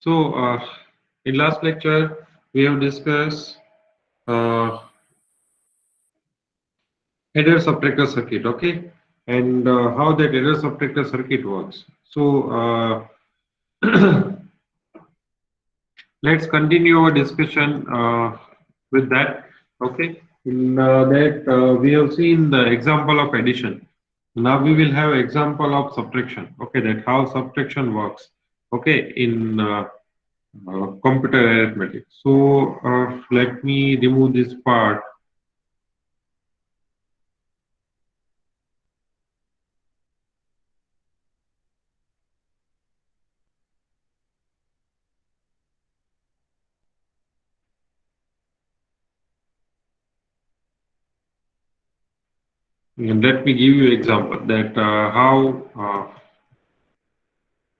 So, in last lecture, we have discussed uh, header subtractor circuit, okay, and how that header subtractor circuit works. So, let's continue our discussion with that, okay. In that, we have seen the example of addition. Now we will have example of subtraction, okay, that how subtraction works, okay, in computer arithmetic. So let me remove this part. And let me give you example that how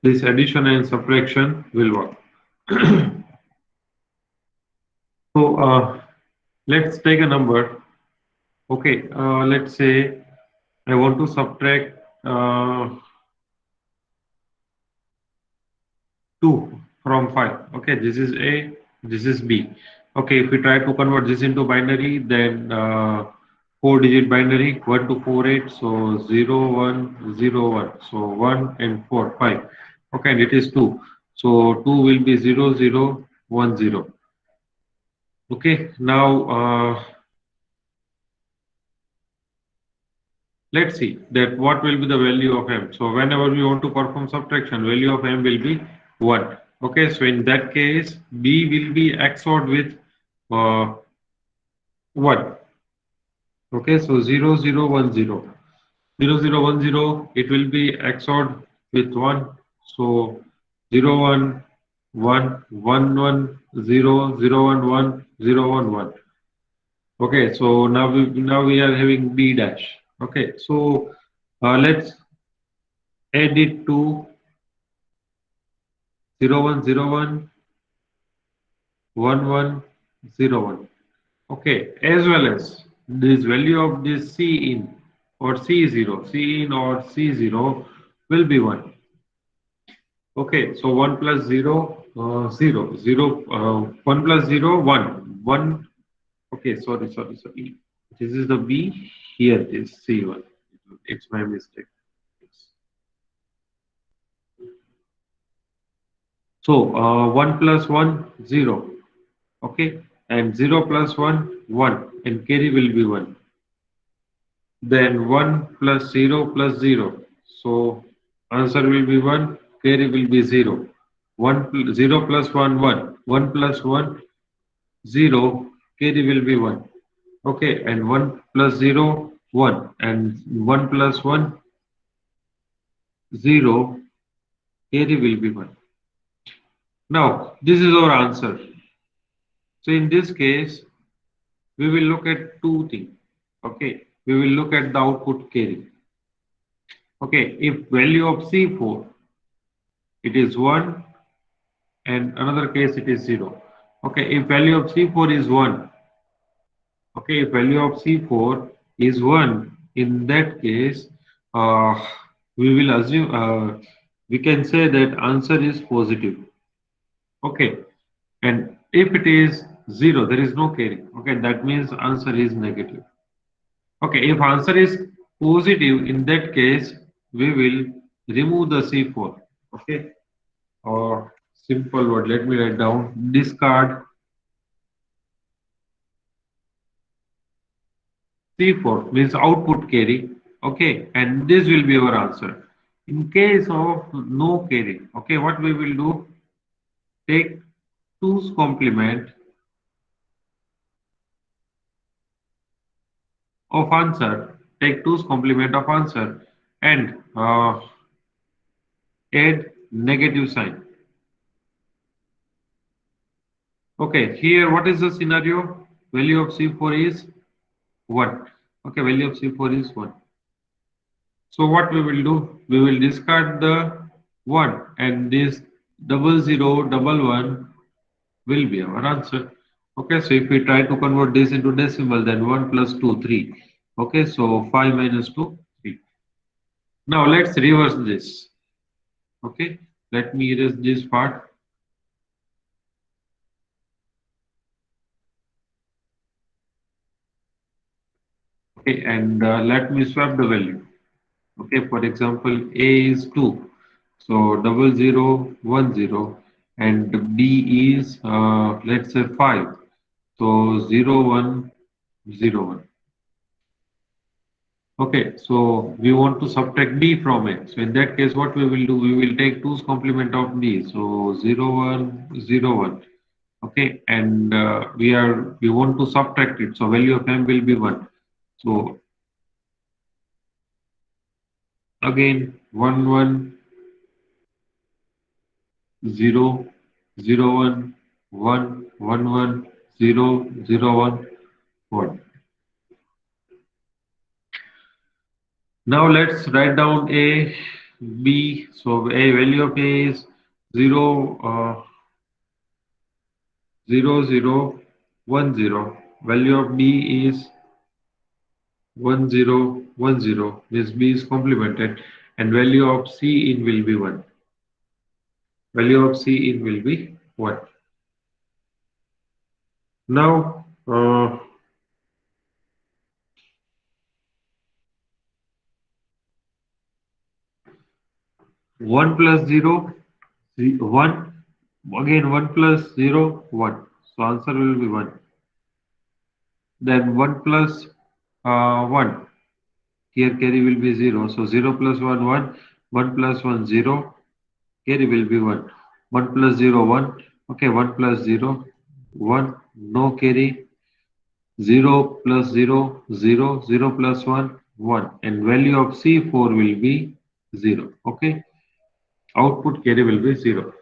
this addition and subtraction will work. So let's take a number. Okay, let's say I want to subtract 2 from 5. Okay, this is A, this is B. Okay, if we try to convert this into binary, then 4-digit binary, 1 to 4, 8, so 0, 1, 0, 1. So 1 and 4, 5. Okay, and it is 2. So 2 will be 0, 0, 1, 0. Okay, now let's see that what will be the value of m. So whenever we want to perform subtraction, value of m will be 1. Okay, so in that case, b will be XORed with 1. Okay, so 0, 0, 1, 0. 0, 0, 1, 0, it will be XORed with 1. So 0, 1, 1, 1, 1, 0, 0, 1, 1, 0, 1, 1. Okay, so now we are having b dash. Okay, so let's add it to 0, 1, 0, 1, 1, 1, 0, 1. Okay, as well as this value of this C in or C0, C in or C0 will be 1. Okay, so 1 plus 0, 0, 0, 1 plus 0, 1. 1, okay, sorry. This is the B, here it is C1. It's my mistake. So 1 plus 1, 0. Okay, and 0 plus 1, 1, and carry will be 1. Then 1 plus 0 plus 0. So answer will be 1, carry will be 0. 0 plus 1, 1. 1 plus 1, 0, carry will be 1. Okay, and 1 plus 0, 1. And 1 plus 1, 0, carry will be 1. Now, this is our answer. So in this case, we will look at two things. Okay, we will look at the output carry. Okay, if value of C4 it is 1 and another case it is 0. Okay, if value of C4 is 1, okay, if value of C4 is 1, in that case, uh, we will assume, we can say that answer is positive. Okay, and if it is 0, there is no carry. Okay, that means answer is negative. Okay, if answer is positive, in that case, we will remove the C4. Okay, or simple word, let me write down, discard C4 means output carry. Okay, and this will be our answer. In case of no carry, okay, what we will do, take 2's complement of answer, take 2's complement of answer and add negative sign. Okay, here what is the scenario? Value of C4 is 1. Okay, value of C4 is 1. So what we will do? We will discard the 1 and this 0011 will be our answer. Okay, so if we try to convert this into decimal, then 1 plus 2, 3. Okay, so 5 minus 2, 3. Now let's reverse this. Okay, let me erase this part. Okay, and let me swap the value. Okay, for example, A is 2, so 0010, and B is let's say 5, so 0101. Okay, so we want to subtract B from it. So in that case, what we will do, we will take 2's complement of B, so 0101. Okay, and we want to subtract it, so value of M will be 1. So again, 11001110001. Now let's write down A, B. So A value of A is 0, 0010. Value of B is 1010. This B is complemented, and value of C in will be 1. Value of C in will be 1. Now 1 plus 0, 1. Again 1 plus 0, 1. So answer will be 1. Then 1 plus 1. Here carry will be 0. So 0 plus 1, 1. 1 plus 1, 0. Carry will be 1. 1 plus 0, 1. Okay, 1 plus 0, 1. No carry. 0 plus 0, 0. 0 plus 1, 1. And value of C4 will be 0. Okay. Output carry will be 0.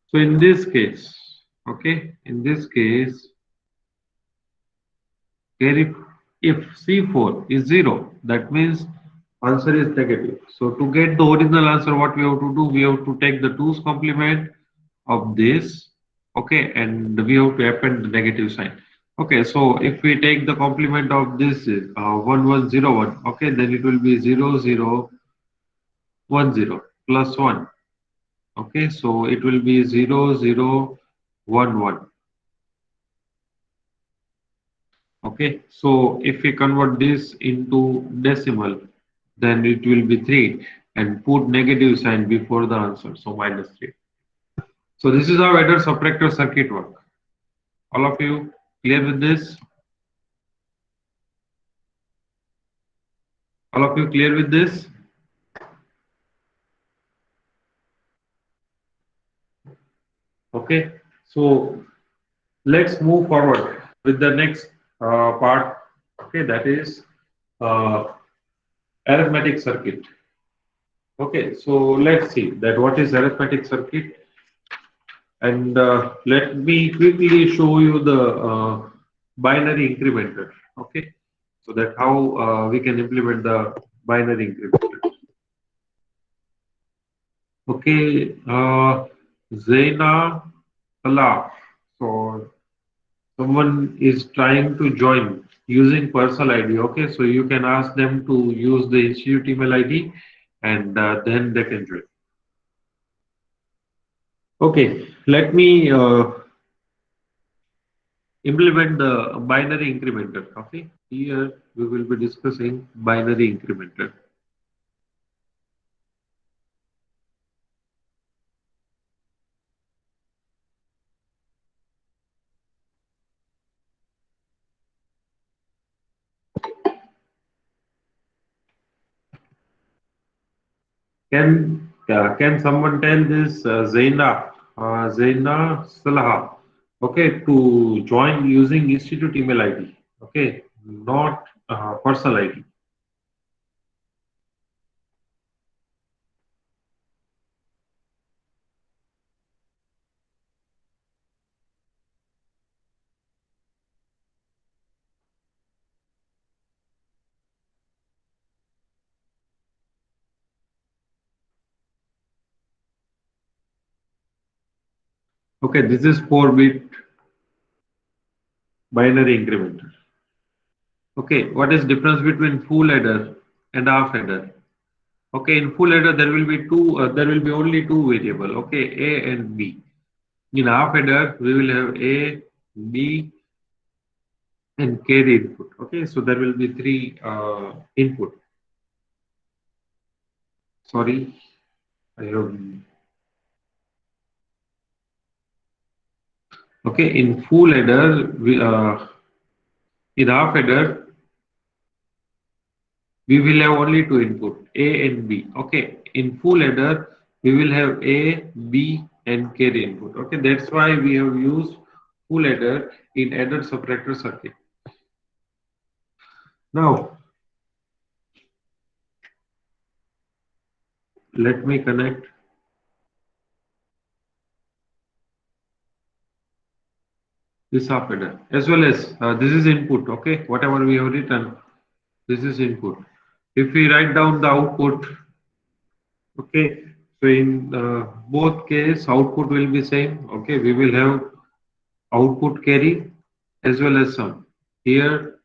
So in this case, okay, in this case, carry, if C4 is 0, that means answer is negative. So to get the original answer, what we have to do, we have to take the 2's complement of this, okay, and we have to append the negative sign. Okay, so if we take the complement of this 1101, okay, then it will be 0010 plus 1. Okay, so it will be 0011. Okay, so if we convert this into decimal, then it will be 3 and put negative sign before the answer, so minus 3. So this is how adder subtractor circuit work. All of you clear with this? All of you clear with this? Okay, so let's move forward with the next part. Okay, that is uh, arithmetic circuit. Okay, so let's see that what is arithmetic circuit, and let me quickly show you the binary incrementer. Okay, so that how we can implement the binary incrementer. Okay, Zaina Allah. So someone is trying to join using personal ID. Okay, so you can ask them to use the institute email ID, and then they can join. Okay, let me implement the binary incrementer. Okay, here we will be discussing binary incrementer. Can someone tell this Zaina Salaha, okay, to join using institute email ID, okay, not personal ID. Okay, this is 4-bit binary incrementer. Okay, what is difference between full adder and half adder? Okay, in full adder there will be there will be only two variable. Okay, A and B. In half adder we will have A, B, and carry input. Okay, so there will be three input. Sorry, I have. Okay, in full header, in half header, we will have only two input, A and B. Okay, in full header, we will have A, B, and carry input. Okay, that's why we have used full header in header separator circuit. Now, let me connect this half header as well as this is input. Okay, whatever we have written, this is input. If we write down the output, okay, so in both case, output will be same. Okay, we will have output carry as well as sum. Here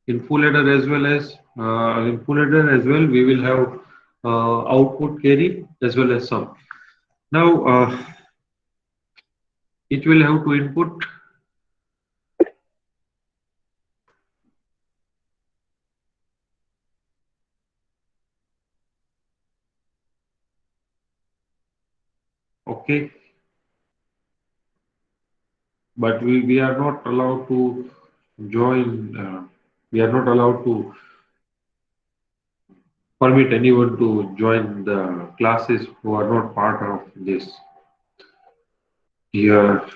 in full header as well as in full header as well, we will have output carry as well as sum. Now it will have to input. Okay, but we are not allowed to join. We are not allowed to permit anyone to join the classes who are not part of this. Here,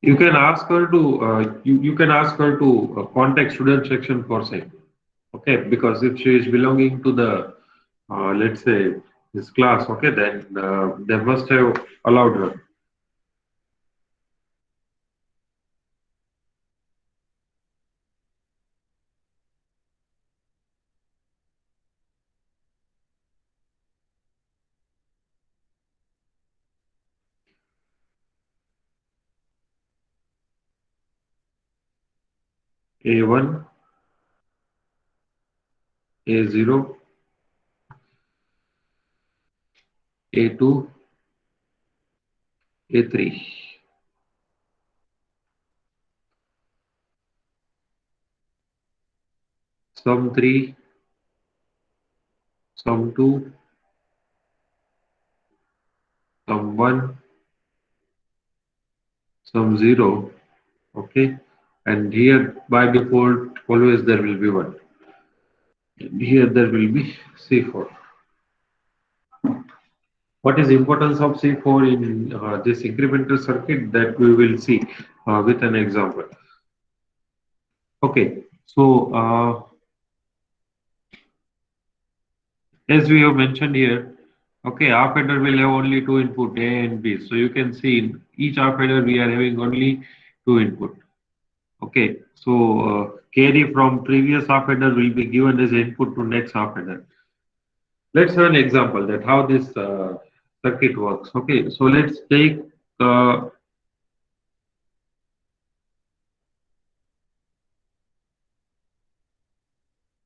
you can ask her to you can ask her to contact student section for same. Okay, because if she is belonging to the let's say this class, okay, then they must have allowed her. A1, A0, A2, A3. Sum 3, sum 2, sum 1, sum 0. Okay, and here by default always there will be 1. And here there will be C4. What is the importance of C4 in this incremental circuit, that we will see with an example. Okay, so as we have mentioned here, okay, half adder will have only two input, A and B. So you can see in each half adder we are having only two input. Okay, so carry from previous half adder will be given as input to next half adder. Let's have an example that how this circuit works. Okay, so let's take uh,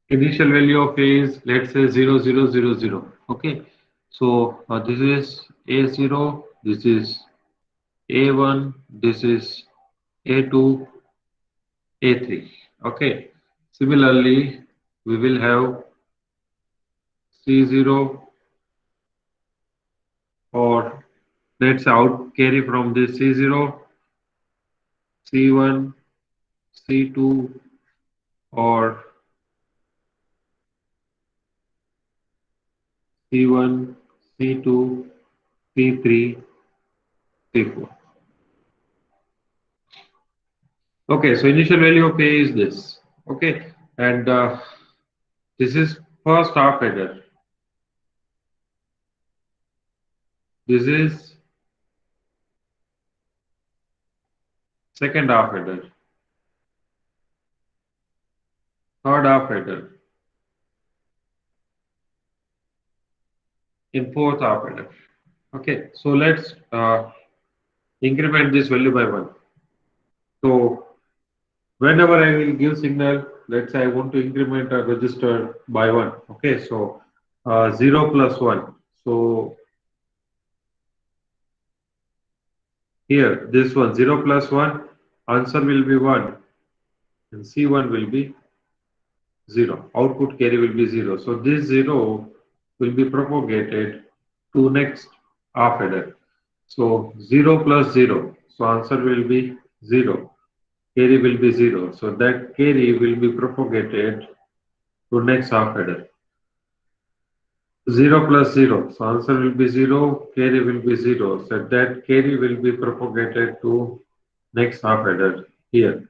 initial value of A is, let's say, 0, 0, 0, 0. Okay, so this is A0, this is A1, this is A2, A3. Okay, similarly, we will have C0, or let's out carry from this C0, C1, C2, or C1, C2, C3, C4. Okay, so initial value of A is this. Okay, and this is first half header. This is second half header. Third half header. in fourth half adder. Okay, so let's increment this value by 1. So whenever I will give signal, let's say I want to increment a register by 1. Okay, so 0 plus 1. So here, this one 0 plus 1, answer will be 1 and C1 will be 0. Output carry will be 0. So this 0 will be propagated to next half adder. So 0 plus 0. So answer will be 0. Carry will be 0. So that carry will be propagated to next half adder. 0 plus 0. So answer will be 0. Carry will be 0. So that carry will be propagated to next half adder here.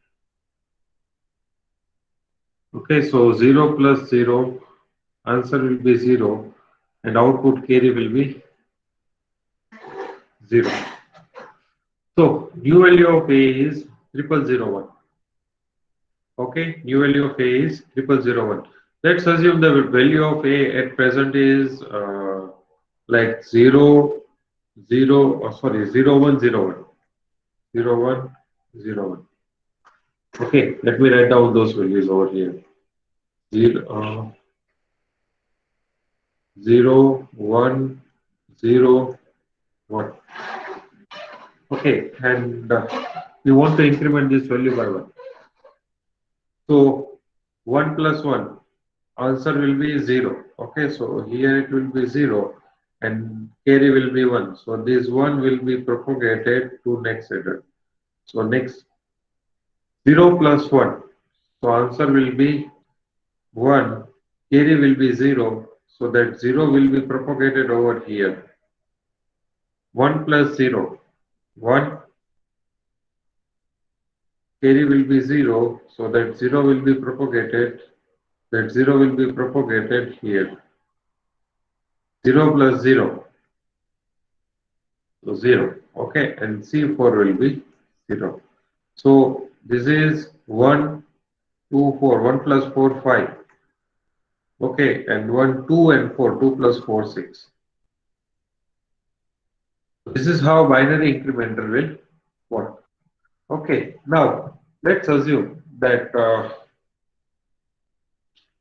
Okay, so 0 plus 0, answer will be 0 and output carry will be 0. So new value of A is 0001. Okay, new value of A is 0001. Let's assume the value of A at present is like 0, 0, oh, sorry, 0101. 0101. Okay, let me write down those values over here. 0, 0, 1, 0, 1. Okay, and we want to increment this value by 1. So 1 plus 1, answer will be 0. Okay, so here it will be 0 and carry will be 1. So this 1 will be propagated to next adder. So next 0 plus 1. So answer will be 1. Carry will be 0. So that 0 will be propagated over here. 1 plus 0. 1. Carry will be 0. So that 0 will be propagated. That 0 will be propagated here. 0 plus 0. So 0. Okay, and C4 will be 0. So this is 1, 2, 4. 1 plus 4, 5. Okay, and 1, 2 and 4. 2 plus 4, 6. This is how binary incremental will work. Okay, now let's assume that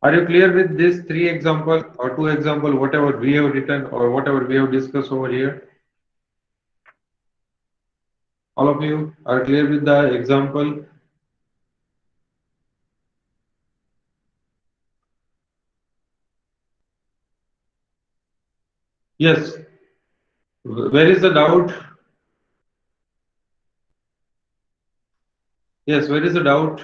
are you clear with this 3 example or 2 example, whatever we have written or whatever we have discussed over here? All of you are clear with the example? Yes. Where is the doubt? Yes, where is the doubt?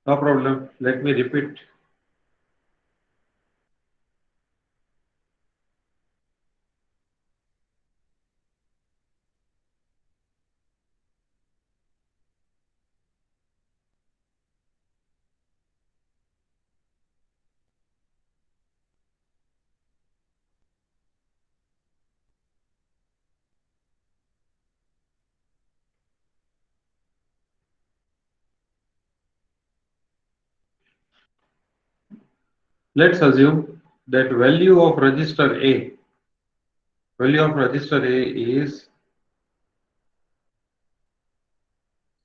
No problem. Let me repeat. Let's assume that value of register A is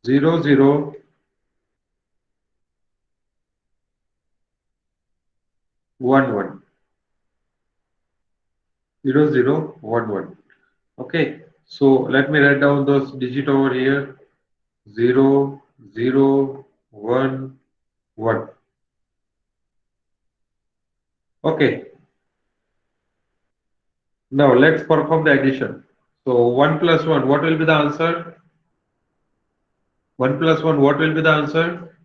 0011. 0011. Okay, so let me write down those digits over here. 0011. Okay, now let's perform the addition. So 1 plus 1, what will be the answer? 1 plus 1, what will be the answer?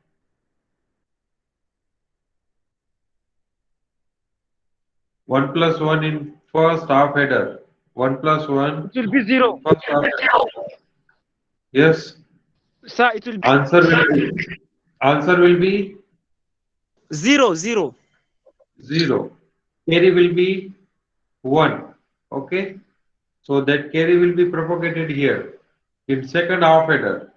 1 plus 1 in first half header. 1 plus 1 It will be zero. first half header. Yes. Sir, it will be Answer will be zero, zero. 0. Carry will be 1. Okay, so that carry will be propagated here. In second half adder,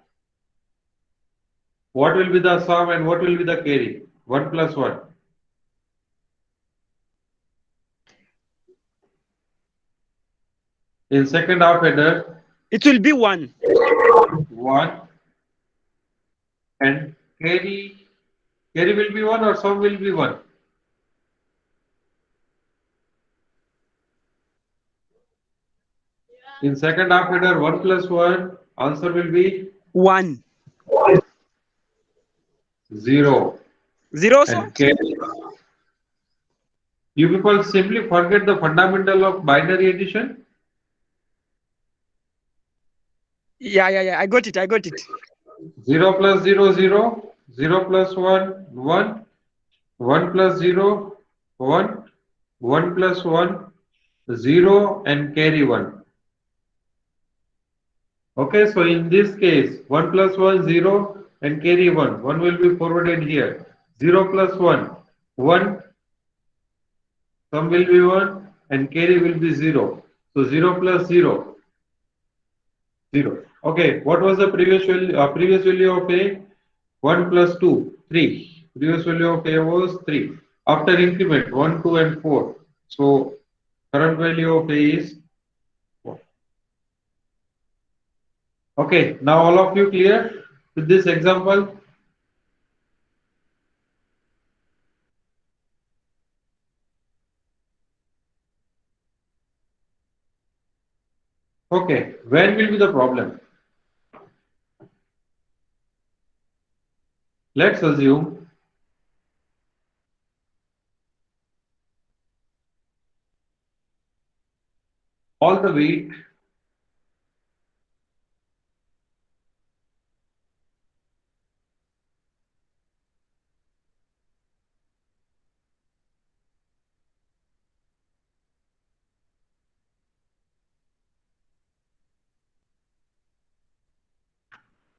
what will be the sum and what will be the carry? 1 plus 1. In second half adder, It will be 1. 1 and carry will be 1 or sum will be 1. In second half adder, 1 plus 1, answer will be 1. 0. 0 also? And carry. You people simply forget the fundamental of binary addition. Yeah. I got it. 0 plus 0, 0. 0 plus 1, 1. 1 plus 0, 1. 1 plus 1, 0 and carry 1. Okay, so in this case, 1 plus 1, 0 and carry 1. 1 will be forwarded here. 0 plus 1, 1, sum will be 1 and carry will be 0. So 0 plus 0, 0. Okay, what was the previous value of A? 1 plus 2, 3. Previous value of A was 3. After increment, 1, 2 and 4. So current value of A is 4. Okay, now all of you clear with this example? Okay, when will be the problem? Let's assume all the weight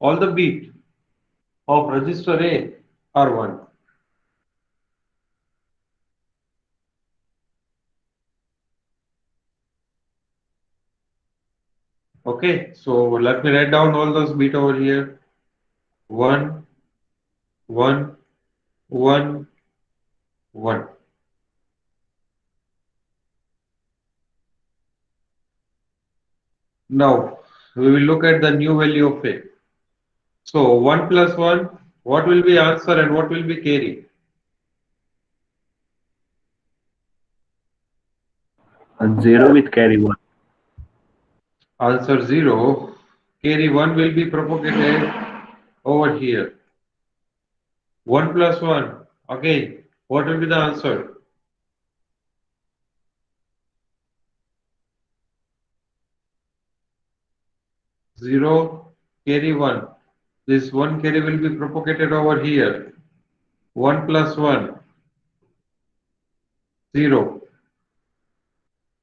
all the bit of register A are 1. Okay, so let me write down all those bit over here. 1, 1, 1, 1. Now we will look at the new value of A. So 1 plus 1, what will be answer and what will be carry? Zero with carry one. Answer 0. Carry 1 will be propagated over here. 1 plus 1. Again, what will be the answer? 0, carry 1. This 1 carry will be propagated over here. 1 plus 1, 0.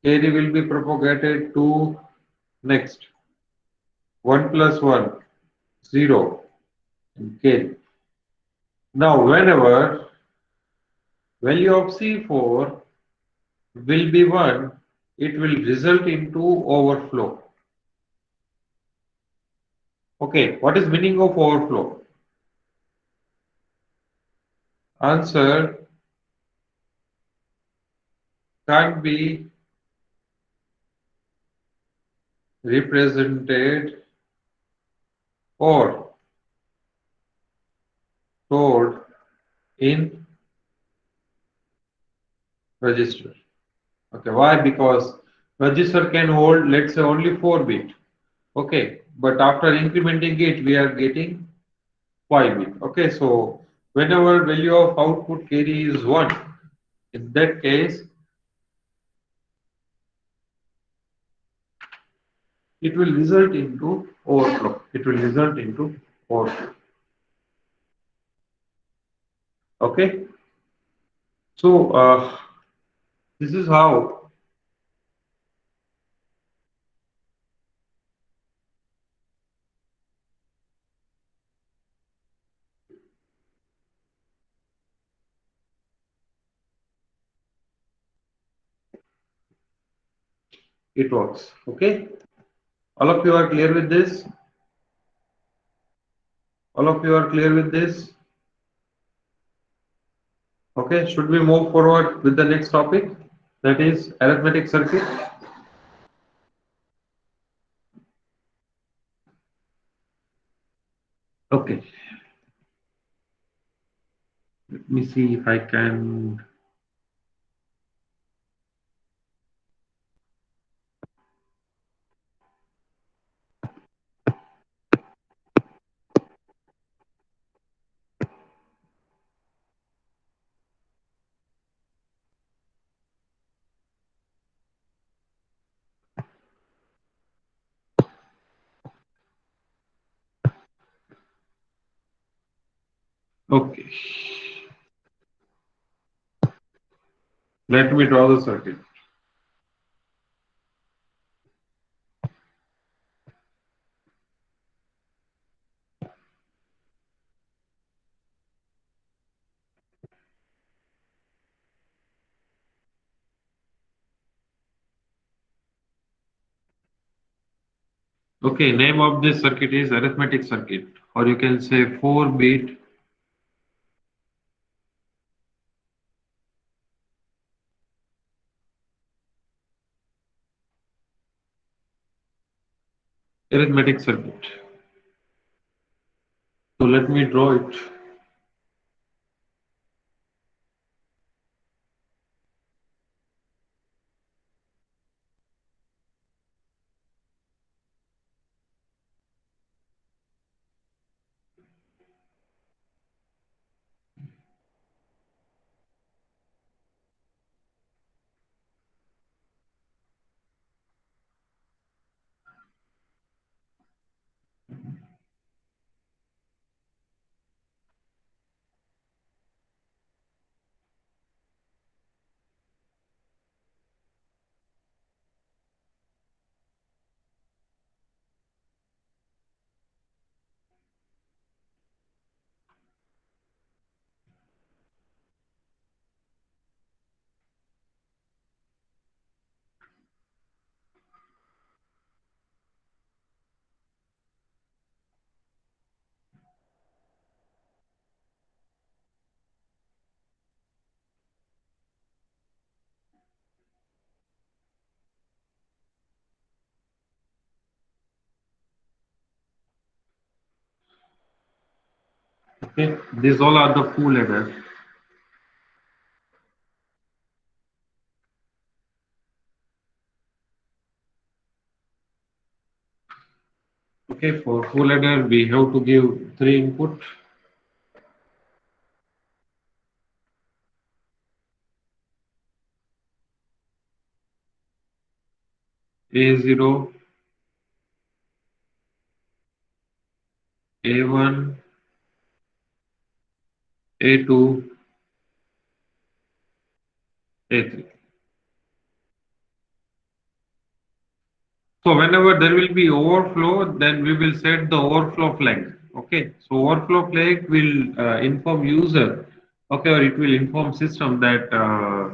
Carry will be propagated to next. 1 plus 1, 0. And carry. Now, whenever value of C4 will be 1, it will result into overflow. Okay, what is meaning of overflow? Answer can't be represented or stored in register. Okay, why? Because register can hold, let's say, only 4 bit. Okay, but after incrementing it, we are getting 5 bit. Okay, so whenever value of output carry is 1, in that case, it will result into overflow. It will result into overflow. Okay, so this is how it works. Okay, all of you are clear with this? All of you are clear with this? Okay, should we move forward with the next topic, that is arithmetic circuit? Okay, let me see if I can. Okay, let me draw the circuit. Okay, name of this circuit is arithmetic circuit, or you can say 4-bit arithmetic circuit. So let me draw it. Okay, these all are the full adder. Okay, for full adder we have to give 3 input. A0, A1, A2, A3. So whenever there will be overflow, then we will set the overflow flag. Okay, so overflow flag will inform user, okay, or it will inform system that uh,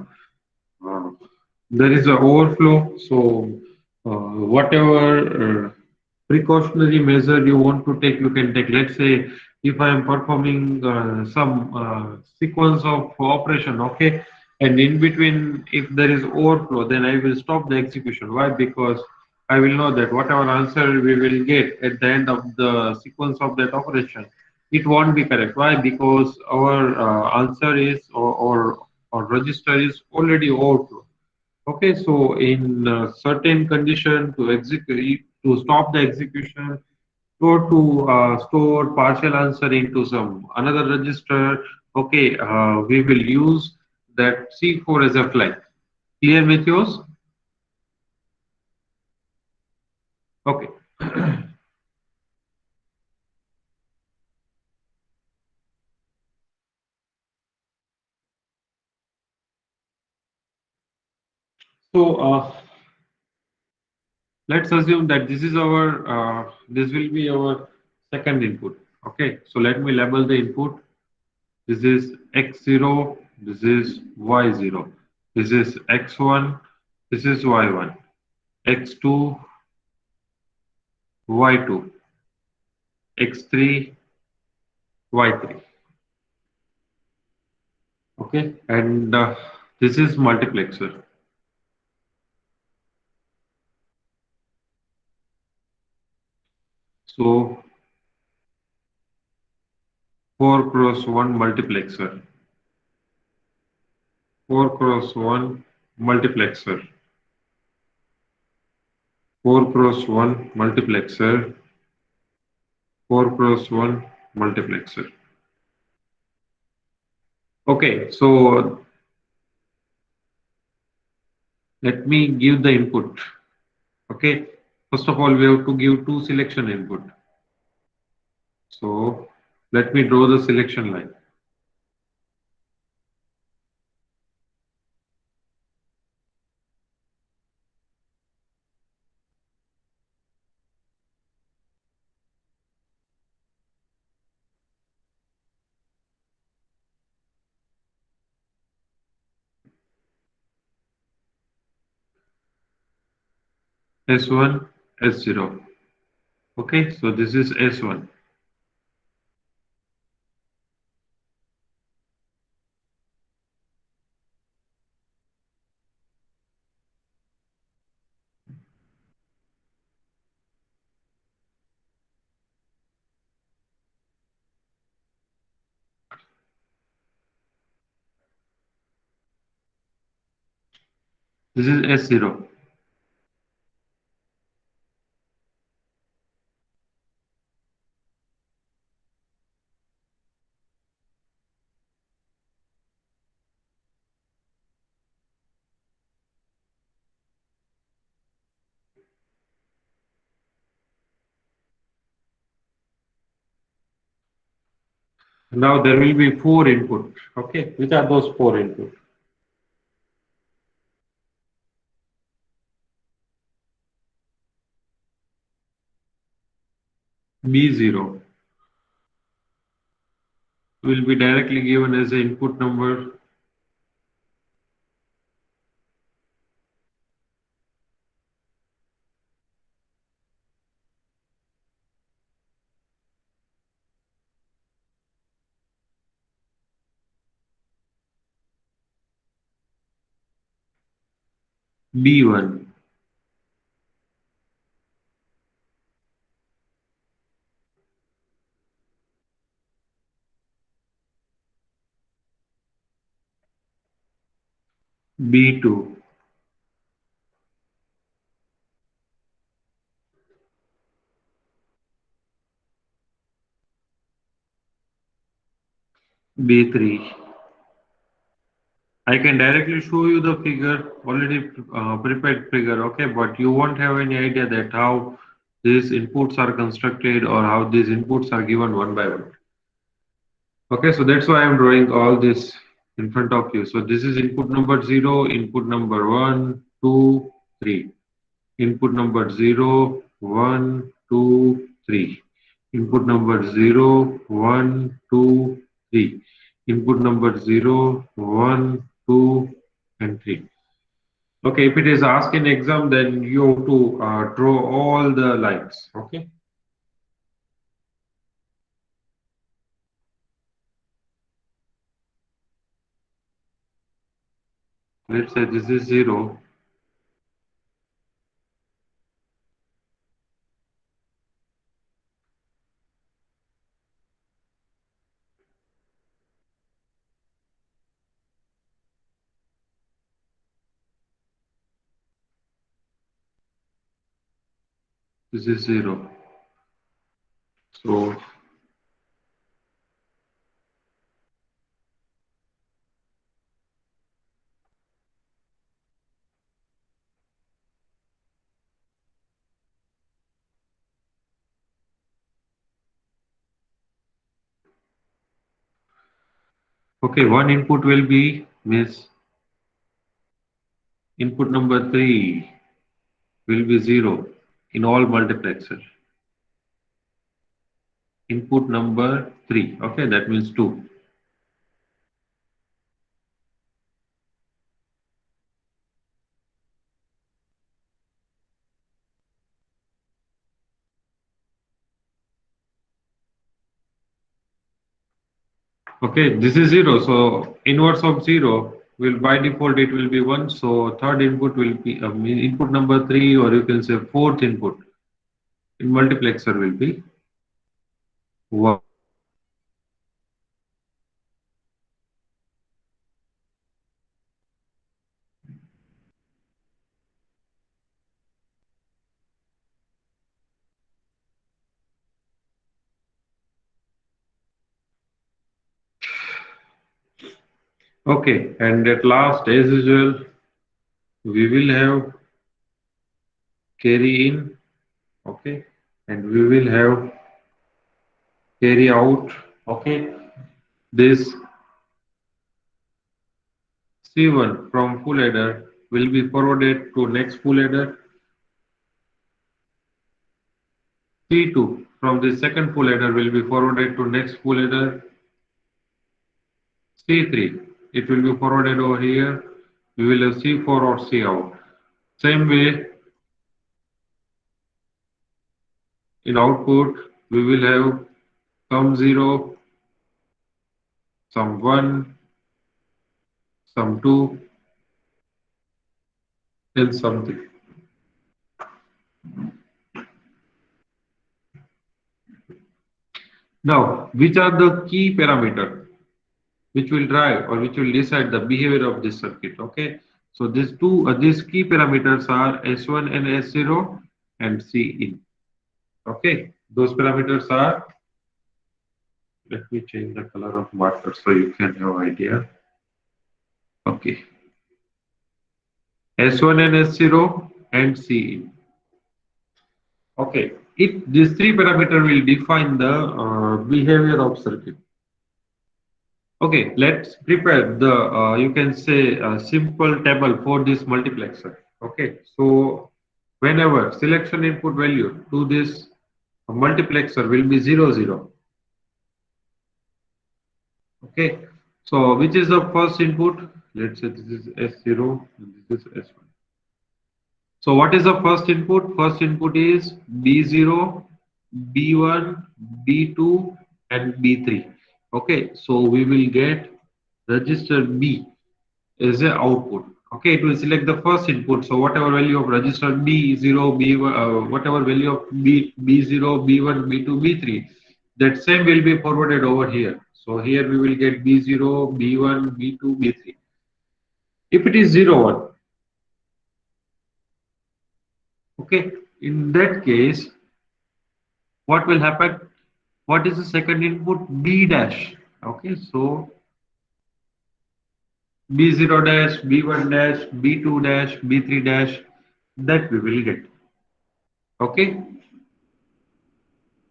there is a overflow. So whatever precautionary measure you want to take, you can take. Let's say if I am performing some sequence of operation, okay, and in between, if there is overflow, then I will stop the execution. Why? Because I will know that whatever answer we will get at the end of the sequence of that operation, it won't be correct. Why? Because our answer is or register is already overflow. Okay, so in certain condition to execute, to stop the execution, or to store partial answer into some another register, okay, we will use that C4 as a flag. Clear, Matheus? Okay. So let's assume that this is our this will be our second input. Okay, so let me label the input. This is x0, this is y0, this is x1, this is y1. x2, y2, x3, y3. Okay, and this is multiplexer. So 4 cross 1 multiplexer. 4 cross 1 multiplexer. 4 cross 1 multiplexer. 4 cross 1 multiplexer. Okay, so let me give the input. Okay, first of all, we have to give two selection input. So let me draw the selection line. S1, S0. Okay, so this is S1. This is S0. Now there will be four input. Okay, which are those four input? B0 will be directly given as the input number. B1, B2, B3. I can directly show you the figure, already prepared figure, okay, but you won't have any idea that how these inputs are constructed or how these inputs are given one by one. Okay, so that's why I'm drawing all this in front of you. So this is input number 0, input number 1, 2, 3. Input number 0, 1, 2, 3. Input number 0, 1, 2, 3. Input number 0, 1, 2, and 3. Okay, if it is asked in exam, then you have to draw all the lines. Okay. Let's say this is 0. This is 0. So okay, one input will be miss. Input number 3 will be 0 in all multiplexer. Input number 3, okay, that means 2. Okay, this is 0. So inverse of 0 will by default it will be 1. So third input will be input number 3, or you can say fourth input in multiplexer will be 1. Okay, and at last, as usual, we will have carry in, okay, and we will have carry out, okay. This C1 from full adder will be forwarded to next full adder. C2 from the second full adder will be forwarded to next full adder. C3, it will be forwarded over here. We will have C4 or C out. Same way, in output, we will have some 0, some 1, some 2, and something. Now, which are the key parameters which will drive or which will decide the behavior of this circuit? Okay, so these key parameters are S1 and S0 and C in. Okay, those parameters are. Let me change the color of marker so you can have idea. Okay, S1 and S0 and C in. Okay, these three parameters will define the behavior of circuit. Okay, let's prepare the you can say a simple table for this multiplexer. Okay, so whenever selection input value to this multiplexer will be 0 0. Okay, so which is the first input? Let's say this is S0 and this is S1. So what is the first input? First input is B0, B1, B2 and B3. Okay, so we will get register B as a output. Okay, it will select the first input. So whatever value of register B0, B1, whatever value of B0, B1, B2, B3, that same will be forwarded over here. So here we will get B0, B1, B2, B3. If it is 0, 1, okay, in that case, what will happen? What is the second input? B dash. Okay, so B0 dash, B1 dash, B2 dash, B3 dash, that we will get. Okay,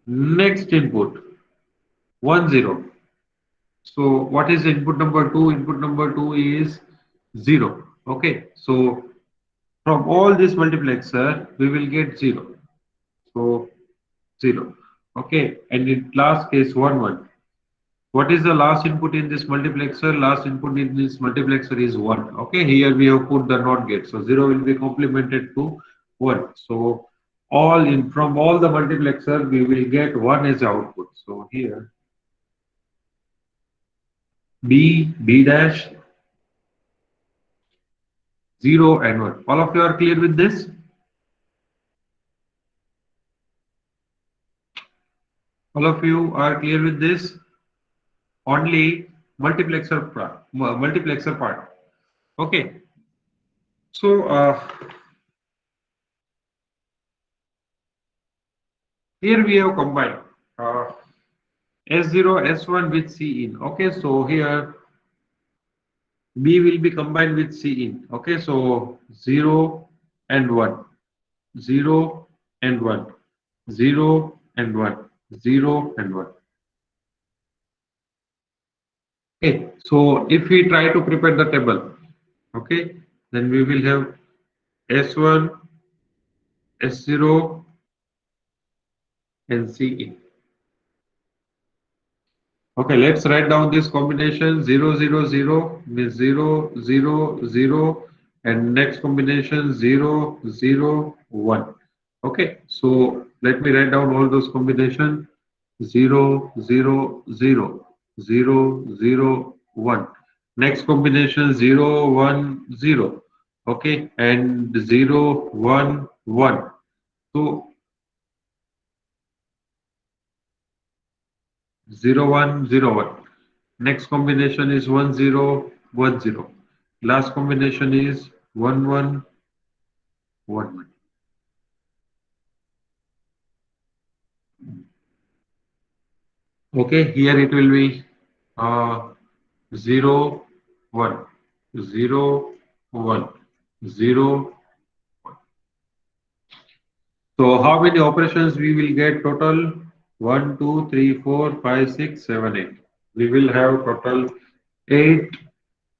next input 1 0. So what is input number 2? Input number 2 is 0. Okay, so from all this multiplexer we will get 0. So 0. Okay, and in last case 1 1. What is the last input in this multiplexer? Last input in this multiplexer is 1. Okay, here we have put the NOT gate. So 0 will be complemented to 1. So all in from all the multiplexer we will get 1 as output. So here B dash 0 and 1. All of you are clear with this? All of you are clear with this? Only multiplexer part. Okay. So here we have combined S0, S1 with C in. Okay, so here B will be combined with C in. Okay, so 0 and 1, 0 and 1, 0 and 1, 0 and 1. Okay, so if we try to prepare the table, okay, then we will have S1, S0 and C in. Okay, let's write down this combination 0 0 0 means 0 0 0 and next combination 0 0 1. Okay, so let me write down all those combinations 0 0 0 0, 0, 1. Next combination 0, 1, 0. Okay, and 0, 1, 1. So 0, 1, 0, 1. Next combination is 1, 0, 1, 0. Last combination is 1, 1, 1, 1. Okay, here it will be uh, 0, 1, 0, 1, 0. So how many operations we will get total? 1, 2, 3, 4, 5, 6, 7, 8. We will have total 8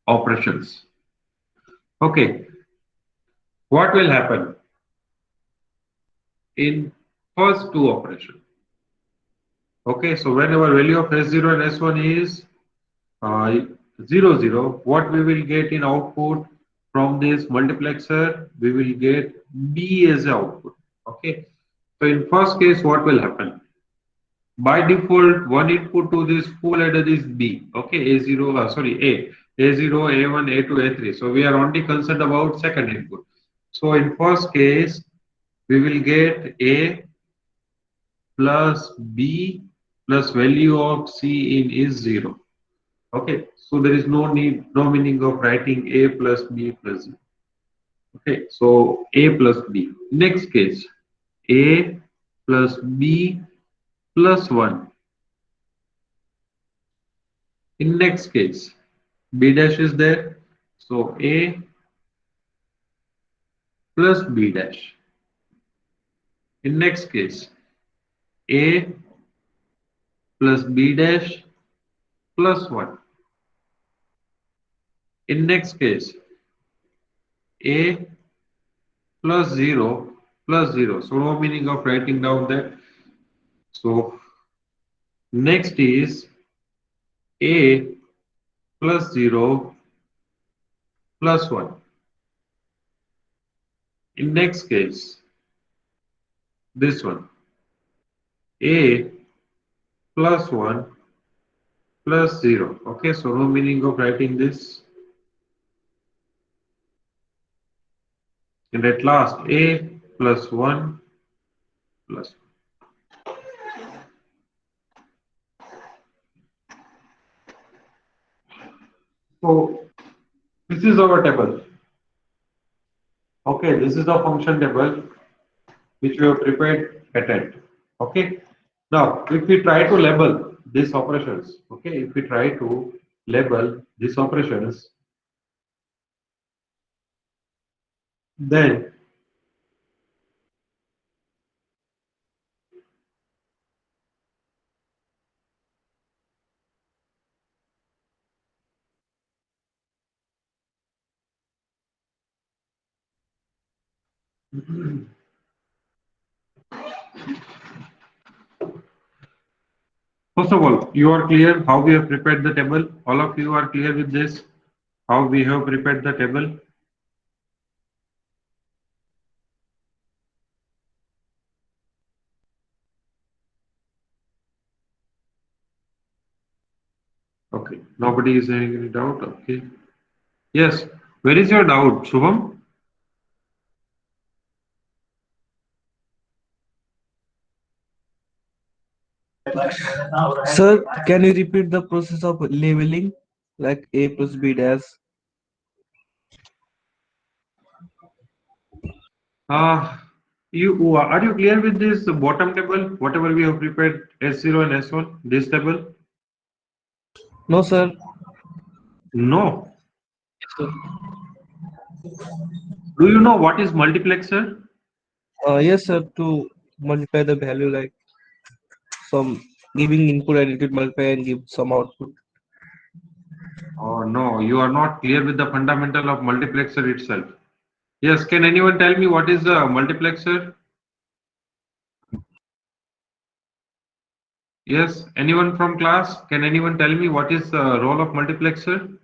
operations. Okay, what will happen in first two operations? Okay, so whenever value of S0 and S1 is uh, 0, 0, what we will get in output from this multiplexer? We will get B as the output. Okay, so in first case, what will happen? By default, one input to this full adder is B. Okay, A0, sorry, A0, A1, A2, A3. So we are only concerned about second input. So in first case, we will get A plus B plus value of C in is 0. Okay, so there is no need, no meaning of writing A plus B plus 0. Okay, so A plus B. Next case, A plus B plus 1. In next case, B dash is there. So A plus B dash. In next case, A plus B dash plus 1. In next case, A plus 0 plus 0. So no meaning of writing down that. So next is A plus 0 plus 1. In next case, this one, A plus 1 plus 0. Okay, so no meaning of writing this. And at last, A plus 1 plus 1. So this is our table. Okay, this is the function table which we have prepared at end. Okay. Now, if we try to label these operations, okay, if we try to label these operations, then first of all, you are clear how we have prepared the table. All of you are clear with this, how we have prepared the table. Okay, nobody is having any doubt. Okay. Yes. Where is your doubt, Shubham? Sir, can you repeat the process of labeling like A plus B dash? Uh, you are you clear with this bottom table? Whatever we have prepared S0 and S1, this table? No, sir. No. Sir. Do you know what is multiplexer? Yes, sir. To multiply the value like some giving input and it will multiply and give some output. Oh no, you are not clear with the fundamental of multiplexer itself. Yes, can anyone tell me what is the multiplexer? Yes, anyone from class? Can anyone tell me what is the role of multiplexer?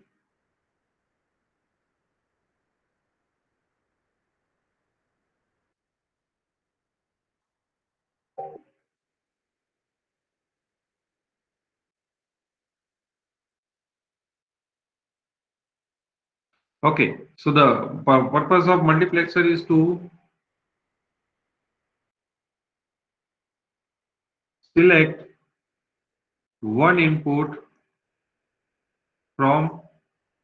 Okay, so the purpose of multiplexer is to select one input from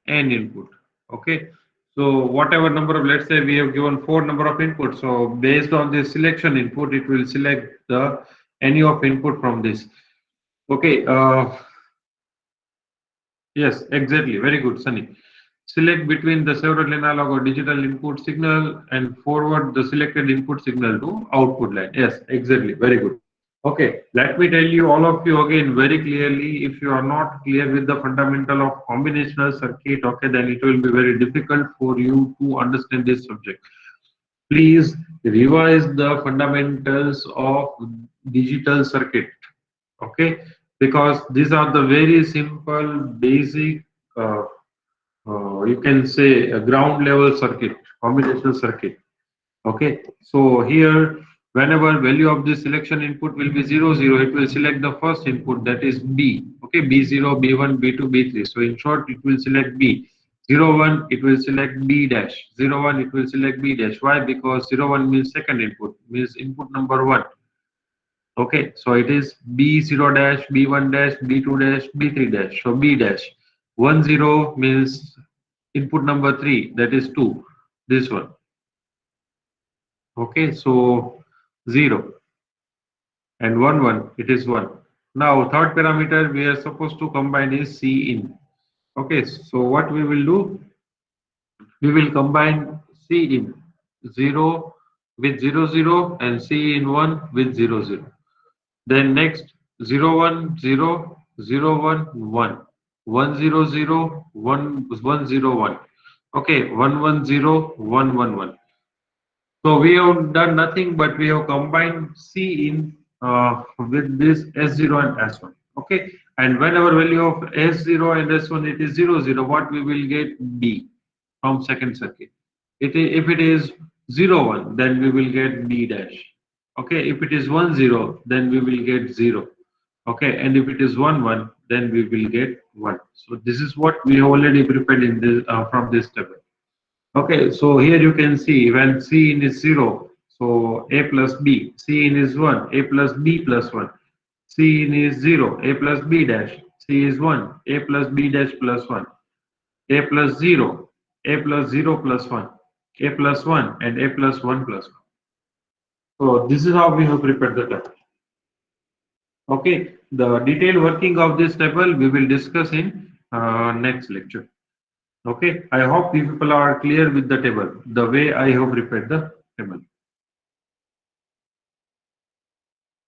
n input. Okay, so whatever number of, let's say we have given 4 number of inputs, so based on this selection input it will select the any of input from this. Okay, yes, exactly, very good, Sunny. Select between the several analog or digital input signal and forward the selected input signal to output line. Yes, exactly, very good. Okay, let me tell you all of you again very clearly. If you are not clear with the fundamental of combinational circuit, okay, then it will be very difficult for you to understand this subject. Please revise the fundamentals of digital circuit, okay, because these are the very simple, basic, uh, you can say a ground level circuit, combinational circuit. Okay, so here whenever value of this selection input will be 0 0, it will select the first input, that is B. Okay, B0, B1, B2, B3. So in short it will select B. 0 1 it will select B dash. 0 1 it will select B dash. Why? Because 0 1 means second input, means input number 1. Okay, so it is B0 dash, B1 dash, B2 dash, B3 dash. So B dash. 1 0 means input number 3, that is 2. This one. Okay, so 0 and 1 1, it is 1. Now third parameter we are supposed to combine is C in. Okay, so what we will do, we will combine C in 0 with 0 0 and C in 1 with 0 0. Then next 0 1 0 0 1 1 1 0 0 1 1 0 1. Okay, 1 1 0 1 1 1. So we have done nothing but we have combined C in with this S0 and S1. Okay, and whenever value of S0 and S1 it is 0 0, what we will get B from second circuit. If it is 0 1, then we will get B dash. Okay, if it is 1 0, then we will get 0. Okay, and if it is 1 1, then we will get 1. So this is what we have already prepared in this from this table. Okay, so here you can see when C in is 0, so A plus B, C in is 1, A plus B plus 1, C in is 0, A plus B dash, C is 1, A plus B dash plus 1, A plus 0, A plus 0 plus 1, A plus 1, and A plus 1 plus 1. So this is how we have prepared the table. Okay, the detailed working of this table we will discuss in next lecture. Okay, I hope you people are clear with the table, the way I have prepared the table.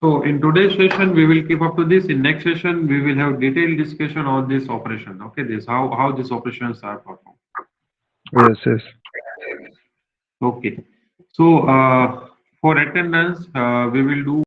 So in today's session, we will keep up to this. In next session, we will have detailed discussion on this operation. Okay, this how these operations are performed. Yes, yes. Okay, so for attendance, we will do